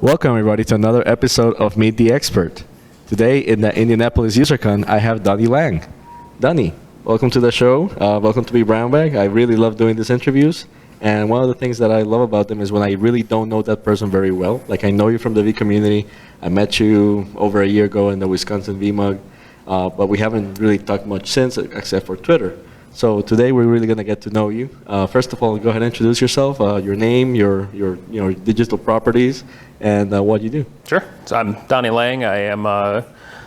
Welcome everybody to another episode of Meet the Expert. Today in the Indianapolis UserCon, I have Donny Lang. Donny, welcome to the show. Welcome to vBrownBag. I really love doing these interviews. And one of the things that I love about them is when I really don't know that person very well. Like I know you from the vCommunity. I met you over a year ago in the Wisconsin VMUG. But we haven't really talked much since except for Twitter. So today we're really going to get to know you. First of all, go ahead and introduce yourself, your name, your digital properties, and what you do. Sure. So I'm Donny Lang. I am a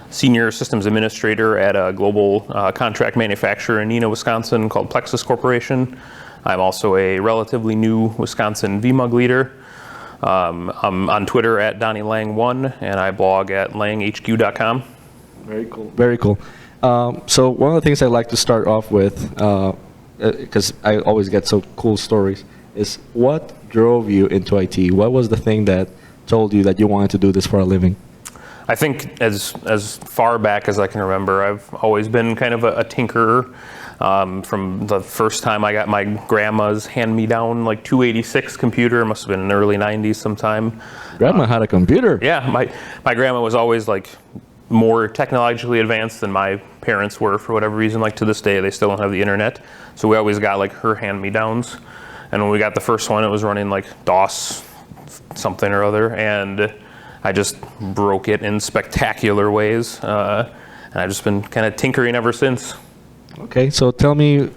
senior systems administrator at a global contract manufacturer in Neenah, Wisconsin called Plexus Corporation. I'm also a relatively new Wisconsin VMUG leader. I'm on Twitter at DonnyLang1, and I blog at langhq.com. Very cool. Very cool. So one of the things I like to start off with, because I always get so cool stories, is what drove you into IT? What was the thing that told you that you wanted to do this for a living? I think as far back as I can remember, I've always been kind of a tinkerer. From the first time I got my grandma's hand-me-down like 286 computer, it must have been in the early 90s sometime. Grandma had a computer? Yeah, my grandma was always like more technologically advanced than my parents were for whatever reason. Like to this day, they still don't have the internet. So we always got like her hand-me-downs. And when we got the first one, it was running like DOS something or other. And I just broke it in spectacular ways. And I've just been kind of tinkering ever since. Okay, so tell me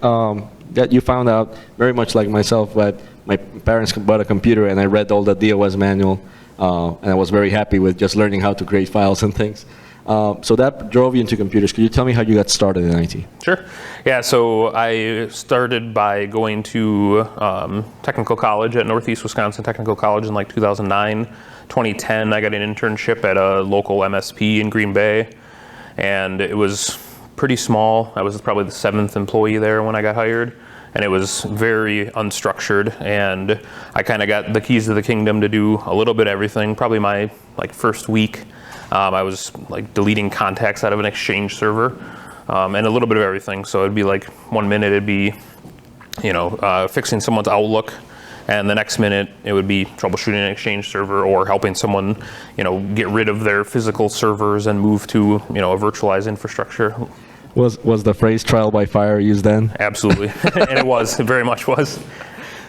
that you found out, very much like myself, that my parents bought a computer and I read all the DOS manual. And I was very happy with just learning how to create files and things. So that drove you into computers. Could you tell me how you got started in IT? Sure. Yeah, so I started by going to technical college at Northeast Wisconsin Technical College in like 2009. 2010, I got an internship at a local MSP in Green Bay. And it was pretty small. I was probably the 7th employee there when I got hired. And it was very unstructured. And I kind of got the keys to the kingdom to do a little bit of everything. Probably my first week. I was like deleting contacts out of an Exchange server, and a little bit of everything. So it'd be like 1 minute it'd be, fixing someone's Outlook, and the next minute it would be troubleshooting an Exchange server or helping someone, get rid of their physical servers and move to, a virtualized infrastructure. Was the phrase trial by fire used then? Absolutely, and it very much was.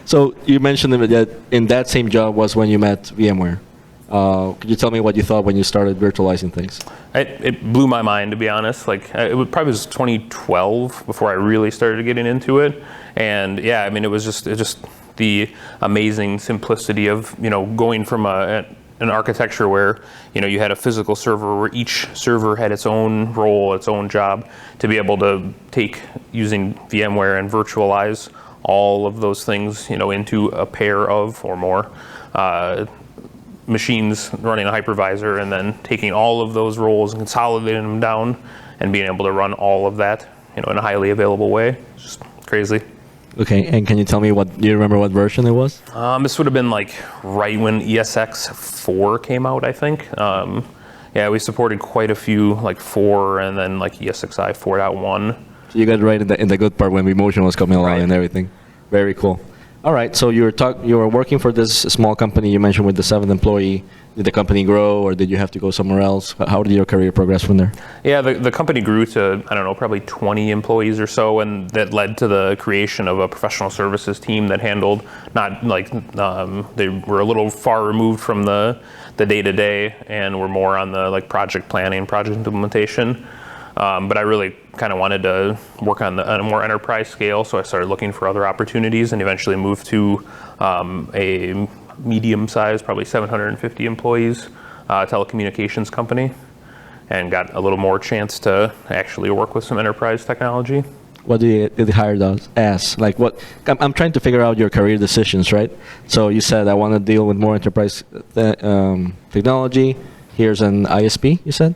So you mentioned that in that same job was when you met VMware. Could you tell me what you thought when you started virtualizing things? It blew my mind, to be honest. Like it probably was 2012 before I really started getting into it, and yeah, I mean it was just the amazing simplicity of going from an architecture where you had a physical server where each server had its own role, its own job, to be able to take using VMware and virtualize all of those things into a pair of or more machines running a hypervisor, and then taking all of those roles and consolidating them down and being able to run all of that in a highly available way. It's just crazy. Okay, and can you tell me do you remember what version it was? This would have been like right when ESX4 came out, I think. Yeah, we supported quite a few, like 4 and then like ESXi 4.1. So you got right in the good part when vMotion was coming along, right, and everything. Very cool. All right, so you were working for this small company you mentioned with the 7th employee. Did the company grow, or did you have to go somewhere else? How did your career progress from there? Yeah, the company grew to, I don't know, probably 20 employees or so, and that led to the creation of a professional services team that handled, not like, they were a little far removed from the day-to-day, and were more on the like project planning, project implementation. But I really kind of wanted to work on a more enterprise scale, so I started looking for other opportunities and eventually moved to a medium-sized, probably 750 employees, telecommunications company, and got a little more chance to actually work with some enterprise technology. What did they hire us as? Like what? I'm trying to figure out your career decisions, right? So you said I want to deal with more enterprise technology. Here's an ISP, you said?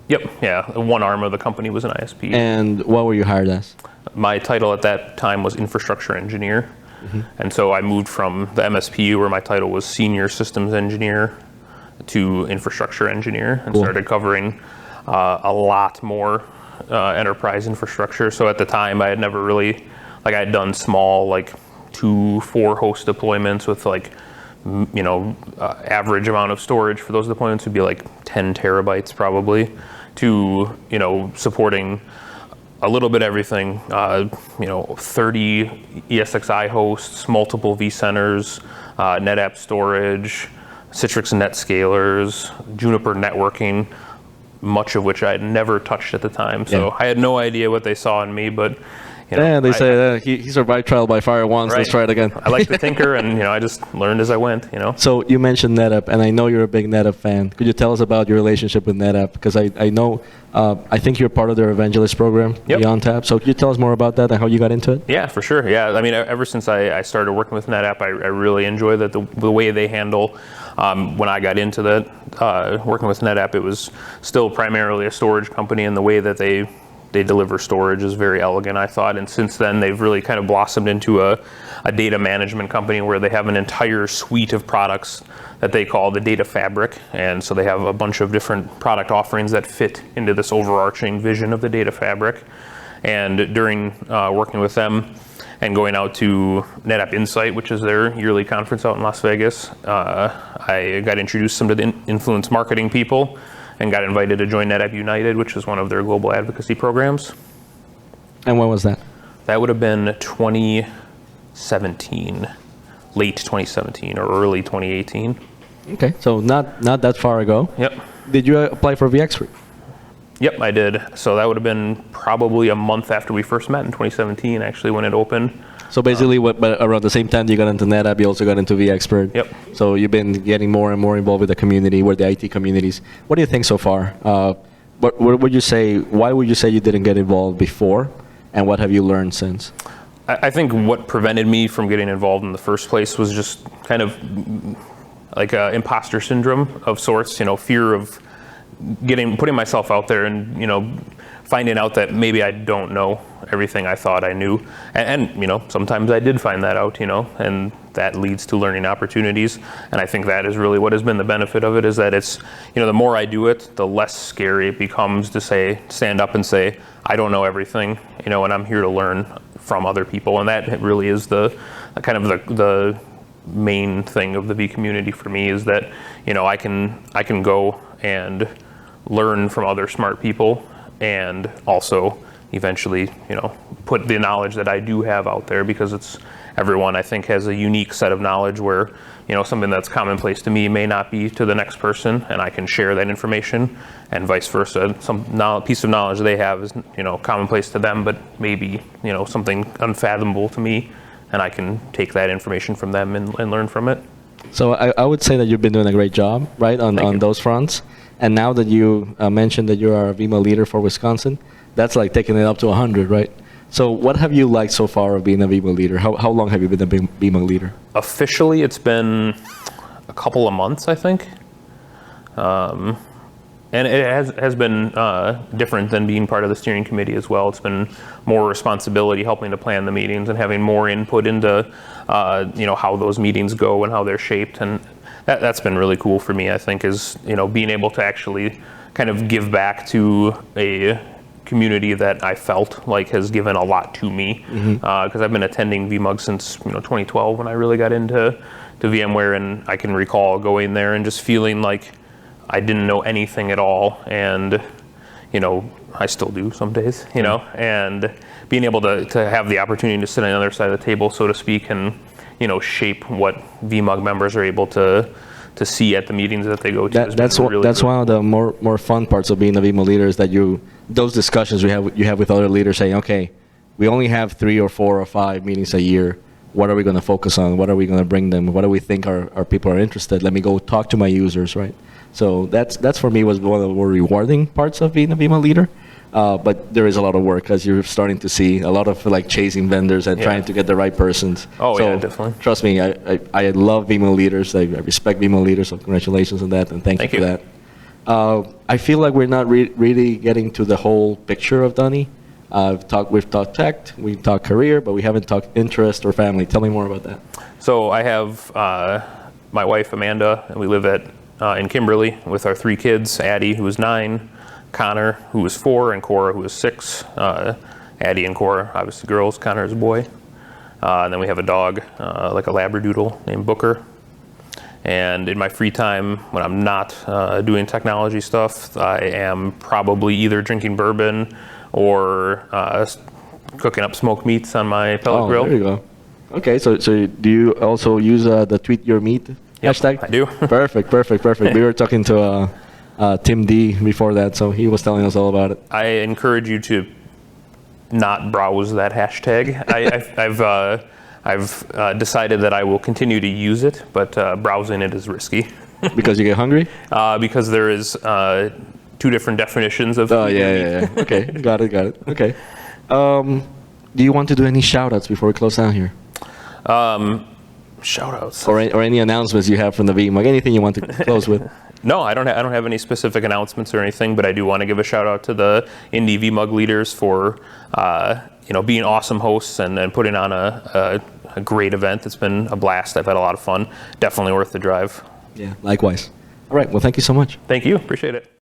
Yep, yeah, one arm of the company was an ISP. And what were you hired as? My title at that time was infrastructure engineer. Mm-hmm. And so I moved from the MSP, where my title was senior systems engineer, to infrastructure engineer, and started covering a lot more enterprise infrastructure. So at the time I had never really, I had done small 2-4 host deployments with average amount of storage for those deployments would be like 10 terabytes probably, to, supporting a little bit everything, 30 ESXi hosts, multiple vCenters, NetApp storage, Citrix NetScalers, Juniper networking, much of which I had never touched at the time. So I had no idea what they saw in me, but they say he survived trial by fire once. Right. Let's try it again. I like to tinker, and I just learned as I went. So you mentioned NetApp, and I know you're a big NetApp fan. Could you tell us about your relationship with NetApp? Because I know, I think you're part of their evangelist program, Beyond Tap. So could you tell us more about that and how you got into it? Yeah, for sure. Yeah, I mean, ever since I started working with NetApp, I really enjoy that the way they handle. When I got into that, working with NetApp, it was still primarily a storage company, and the way that they deliver storage is very elegant, I thought. And since then, they've really kind of blossomed into a data management company where they have an entire suite of products that they call the data fabric. And so they have a bunch of different product offerings that fit into this overarching vision of the data fabric. And during working with them and going out to NetApp Insight, which is their yearly conference out in Las Vegas, I got introduced some to the influence marketing people, and got invited to join NetApp United, which is one of their global advocacy programs. And when was that? That would have been 2017, late 2017 or early 2018. Okay, so not that far ago. Yep. Did you apply for vExpert? Yep, I did. So that would have been probably a month after we first met in 2017, actually, when it opened. So basically, but around the same time you got into NetApp, you also got into vExpert. Yep. So you've been getting more and more involved with the community, with the IT communities. What do you think so far? What would you say? Why would you say you didn't get involved before, and what have you learned since? I think what prevented me from getting involved in the first place was just kind of like a imposter syndrome of sorts. Fear of putting myself out there and finding out that maybe I don't know everything I thought I knew. And sometimes I did find that out, and that leads to learning opportunities. And I think that is really what has been the benefit of it, is that it's, the more I do it, the less scary it becomes to stand up and say, I don't know everything, and I'm here to learn from other people. And that really is the kind of the main thing of the vCommunity for me, is that, I can go and learn from other smart people, and also eventually, put the knowledge that I do have out there, because everyone, I think, has a unique set of knowledge where, something that's commonplace to me may not be to the next person, and I can share that information, and vice versa. Some piece of knowledge they have is, commonplace to them, but maybe, something unfathomable to me, and I can take that information from them and learn from it. So I would say that you've been doing a great job, right, on those fronts. And now that you mentioned that you are a VMUG leader for Wisconsin, that's like taking it up to 100, right? So what have you liked so far of being a VMUG leader? How long have you been a VMUG leader? Officially, it's been a couple of months, I think. And it has been different than being part of the steering committee as well. It's been more responsibility, helping to plan the meetings and having more input into how those meetings go and how they're shaped. And that's been really cool for me, I think, is being able to actually kind of give back to a community that I felt like has given a lot to me, because I've been attending VMUG since 2012 when I really got into VMware, and I can recall going there and just feeling like I didn't know anything at all, and I still do some days, and being able to have the opportunity to sit on the other side of the table, so to speak, and shape what VMUG members are able to see at the meetings that they go to. That's one of the more fun parts of being a VMUG leader, is that those discussions you have with other leaders saying, okay, we only have 3 or 4 or 5 meetings a year. What are we going to focus on? What are we going to bring them? What do we think our people are interested? Let me go talk to my users, right? So that's for me was one of the more rewarding parts of being a VMUG leader. But there is a lot of work, as you're starting to see a lot of chasing vendors and trying to get the right persons. Oh, yeah, definitely. Trust me, I love VMUG leaders. I respect VMUG leaders, so congratulations on that, and thank you for that. I feel like we're not really getting to the whole picture of Donny. We've talked tech, we've talked career, but we haven't talked interest or family. Tell me more about that. So I have my wife, Amanda, and we live in Kimberly with our 3 kids, Addie, who is 9, Connor, who is 4, and Cora, who is 6. Addie and Cora, obviously girls. Connor is a boy. And then we have a dog, like a Labradoodle named Booker. And in my free time, when I'm not doing technology stuff, I am probably either drinking bourbon or cooking up smoked meats on my pellet grill. There you go. Okay, so do you also use the tweet your meat hashtag? I do. Perfect. We were talking to Tim D before that, so he was telling us all about it. I encourage you to not browse that hashtag. I've decided that I will continue to use it, but browsing it is risky. Because you get hungry? Because there is two different definitions of. Oh yeah. Okay, got it. Okay. Do you want to do any shout-outs before we close down here? Shout-outs. Or any announcements you have from the vMUG? Anything you want to close with? No, I don't have any specific announcements or anything, but I do want to give a shout-out to the Indie vMUG leaders for being awesome hosts and putting on a great event. It's been a blast. I've had a lot of fun. Definitely worth the drive. Yeah, likewise. All right. Well, thank you so much. Thank you. Appreciate it.